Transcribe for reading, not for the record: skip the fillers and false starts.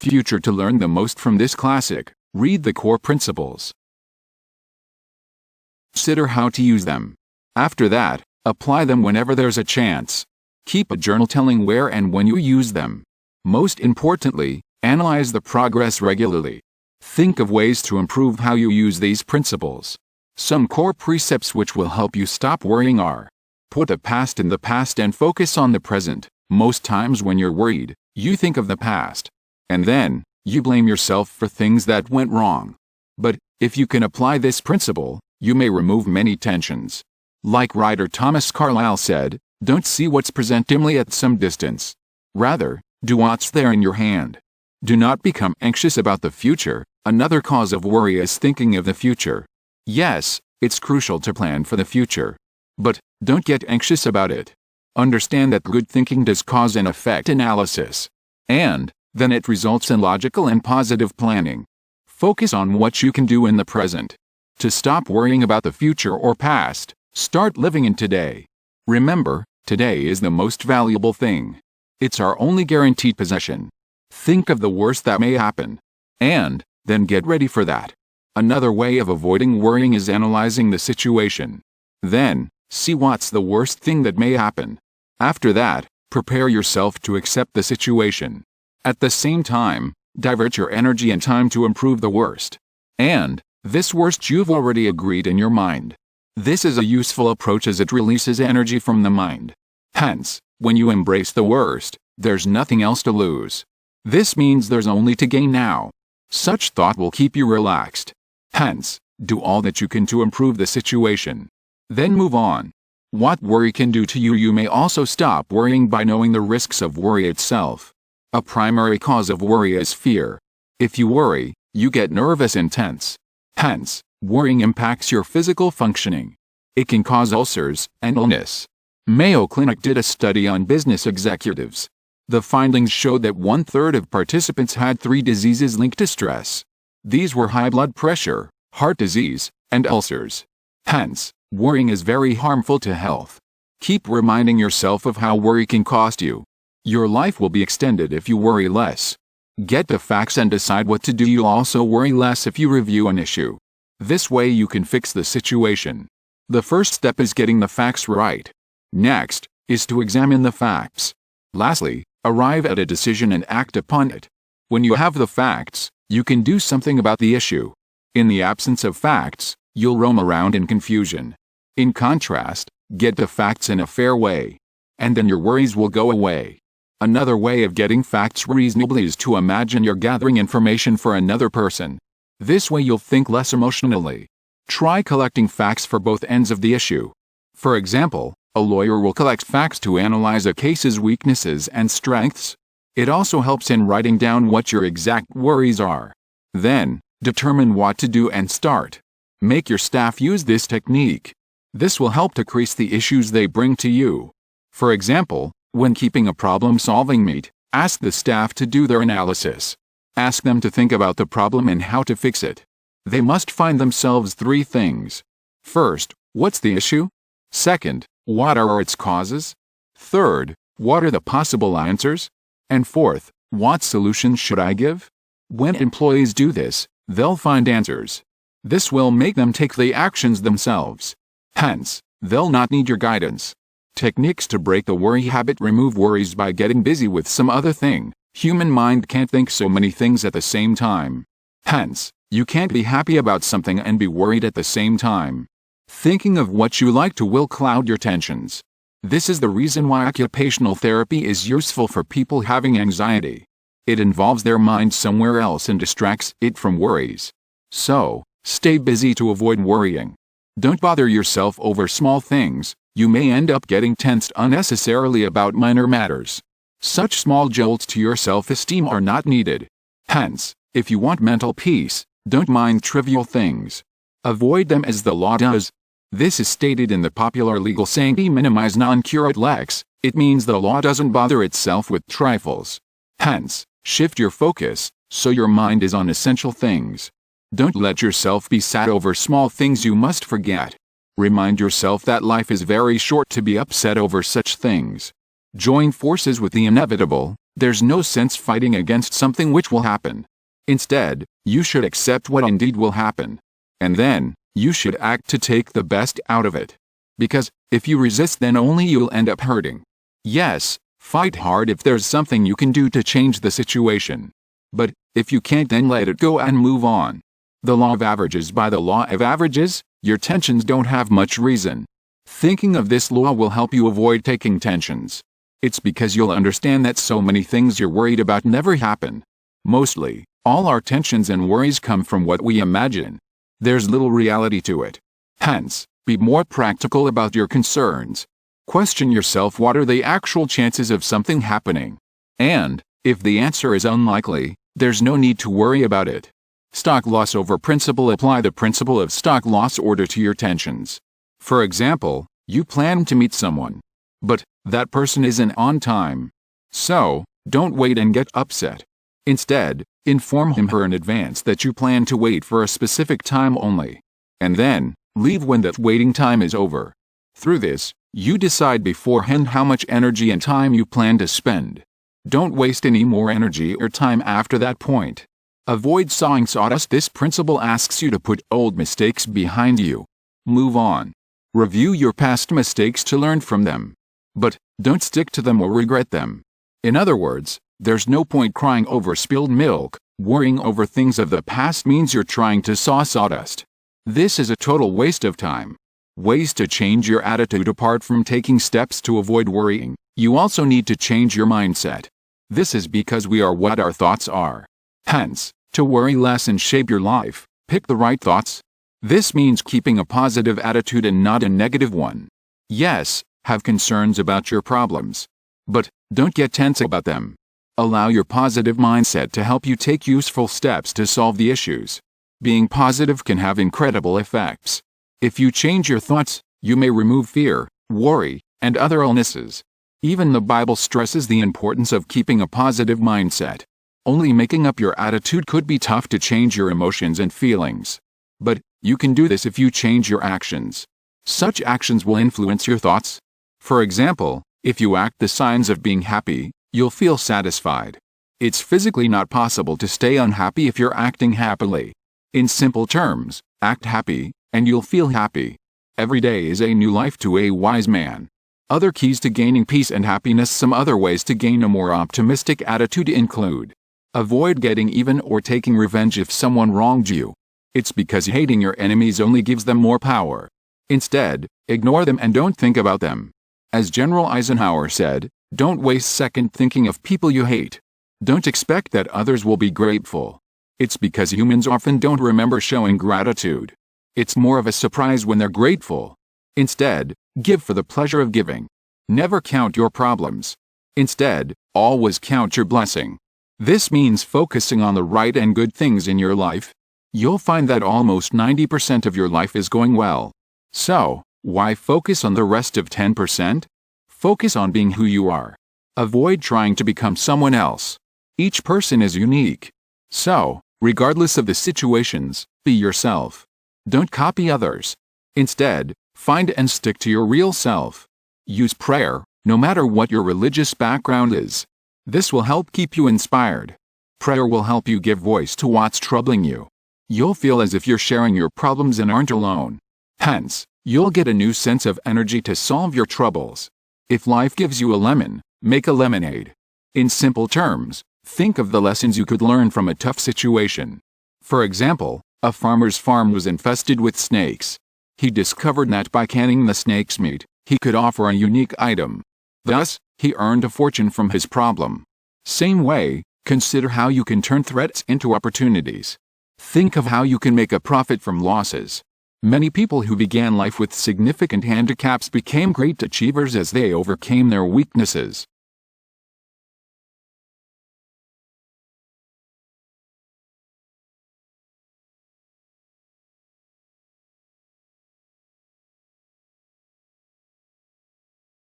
Future. To learn the most from this classic, read the core principles. Consider how to use them. After that, apply them whenever there's a chance. Keep a journal telling where and when you use them. Most importantly, analyze the progress regularly. Think of ways to improve how you use these principles. Some core precepts which will help you stop worrying are: put the past in the past and focus on the present. Most times when you're worried, you think of the past, and then you blame yourself for things that went wrong. But if you can apply this principle, you may remove many tensions. Like writer Thomas Carlyle said, don't see what's present dimly at some distance. Rather, do what's there in your hand. Do not become anxious about the future. Another cause of worry is thinking of the future. Yes, it's crucial to plan for the future. But don't get anxious about it. Understand that good thinking does cause and effect analysis. And then it results in logical and positive planning. Focus on what you can do in the present. To stop worrying about the future or past, start living in today. Remember, today is the most valuable thing. It's our only guaranteed possession. Think of the worst that may happen, and then get ready for that. Another way of avoiding worrying is analyzing the situation. Then, see what's the worst thing that may happen. After that, prepare yourself to accept the situation. At the same time, divert your energy and time to improve the worst. And this worst you've already agreed in your mind. This is a useful approach as it releases energy from the mind. Hence, when you embrace the worst, there's nothing else to lose. This means there's only to gain now. Such thought will keep you relaxed. Hence, do all that you can to improve the situation. Then move on. What worry can do to you. You may also stop worrying by knowing the risks of worry itself. A primary cause of worry is fear. If you worry, you get nervous and tense. Hence, worrying impacts your physical functioning. It can cause ulcers and illness. Mayo Clinic did a study on business executives. The findings showed that 1/3 of participants had 3 diseases linked to stress. These were high blood pressure, heart disease, and ulcers. Hence, worrying is very harmful to health. Keep reminding yourself of how worry can cost you. Your life will be extended if you worry less. Get the facts and decide what to do. You'll also worry less if you review an issue. This way you can fix the situation. The first step is getting the facts right. Next, is to examine the facts. Lastly, arrive at a decision and act upon it. When you have the facts, you can do something about the issue. In the absence of facts, you'll roam around in confusion. In contrast, get the facts in a fair way, and then your worries will go away. Another way of getting facts reasonably is to imagine you're gathering information for another person. This way you'll think less emotionally. Try collecting facts for both ends of the issue. For example, a lawyer will collect facts to analyze a case's weaknesses and strengths. It also helps in writing down what your exact worries are. Then, determine what to do and start. Make your staff use this technique. This will help decrease the issues they bring to you. For example, when keeping a problem-solving meet, ask the staff to do their analysis. Ask them to think about the problem and how to fix it. They must find themselves 3 things. First, what's the issue? Second, what are its causes? Third, what are the possible answers? And fourth, what solutions should I give? When employees do this, they'll find answers. This will make them take the actions themselves. Hence, they'll not need your guidance. Techniques to break the worry habit. Remove worries by getting busy with some other thing. Human mind can't think so many things at the same time. Hence, you can't be happy about something and be worried at the same time. Thinking of what you like to will cloud your tensions. This is the reason why occupational therapy is useful for people having anxiety. It involves their mind somewhere else and distracts it from worries. So, stay busy to avoid worrying. Don't bother yourself over small things. You may end up getting tensed unnecessarily about minor matters. Such small jolts to your self-esteem are not needed. Hence, if you want mental peace, don't mind trivial things. Avoid them as the law does. This is stated in the popular legal saying minimize non curat lex. It means the law doesn't bother itself with trifles. Hence, shift your focus, so your mind is on essential things. Don't let yourself be sad over small things you must forget. Remind yourself that life is very short to be upset over such things. Join forces with the inevitable, There's no sense fighting against something which will happen. Instead, you should accept what indeed will happen. And then, you should act to take the best out of it. Because, if you resist, then only you'll end up hurting. Yes, fight hard if there's something you can do to change the situation. But, if you can't, then let it go and move on. The law of averages. By the law of averages, your tensions don't have much reason. Thinking of this law will help you avoid taking tensions. It's because you'll understand that so many things you're worried about never happen. Mostly, all our tensions and worries come from what we imagine. There's little reality to it. Hence, be more practical about your concerns. Question yourself, what are the actual chances of something happening? And, if the answer is unlikely, there's no need to worry about it. Stock loss over principle. Apply the principle of stock loss order to your tensions. For example, you plan to meet someone, but that person isn't on time. So, don't wait and get upset. Instead, inform him or her in advance that you plan to wait for a specific time only. And then, leave when that waiting time is over. Through this, you decide beforehand how much energy and time you plan to spend. Don't waste any more energy or time after that point. Avoid sawing sawdust. This principle asks you to put old mistakes behind you. Move on. Review your past mistakes to learn from them. But, don't stick to them or regret them. In other words, there's no point crying over spilled milk. Worrying over things of the past means you're trying to saw sawdust. This is a total waste of time. Ways to change your attitude. Apart from taking steps to avoid worrying, you also need to change your mindset. This is because we are what our thoughts are. Hence, to worry less and shape your life, pick the right thoughts. This means keeping a positive attitude and not a negative one. Yes, have concerns about your problems. But, don't get tense about them. Allow your positive mindset to help you take useful steps to solve the issues. Being positive can have incredible effects. If you change your thoughts, you may remove fear, worry, and other illnesses. Even the Bible stresses the importance of keeping a positive mindset. Only making up your attitude could be tough to change your emotions and feelings. But, you can do this if you change your actions. Such actions will influence your thoughts. For example, if you act the signs of being happy, you'll feel satisfied. It's physically not possible to stay unhappy if you're acting happily. In simple terms, act happy, and you'll feel happy. Every day is a new life to a wise man. Other keys to gaining peace and happiness. Some other ways to gain a more optimistic attitude include: avoid getting even or taking revenge if someone wronged you. It's because hating your enemies only gives them more power. Instead, ignore them and don't think about them. As General Eisenhower said, don't waste second thinking of people you hate. Don't expect that others will be grateful. It's because humans often don't remember showing gratitude. It's more of a surprise when they're grateful. Instead, give for the pleasure of giving. Never count your problems. Instead, always count your blessing. This means focusing on the right and good things in your life. You'll find that almost 90% of your life is going well. So, why focus on the rest of 10%? Focus on being who you are. Avoid trying to become someone else. Each person is unique. So, regardless of the situations, be yourself. Don't copy others. Instead, find and stick to your real self. Use prayer, no matter what your religious background is. This will help keep you inspired. Prayer will help you give voice to what's troubling you. You'll feel as if you're sharing your problems and aren't alone. Hence, you'll get a new sense of energy to solve your troubles. If life gives you a lemon, make a lemonade. In simple terms, think of the lessons you could learn from a tough situation. For example, a farmer's farm was infested with snakes. He discovered that by canning the snake's meat, he could offer a unique item. Thus, he earned a fortune from his problem. Same way, consider how you can turn threats into opportunities. Think of how you can make a profit from losses. Many people who began life with significant handicaps became great achievers as they overcame their weaknesses.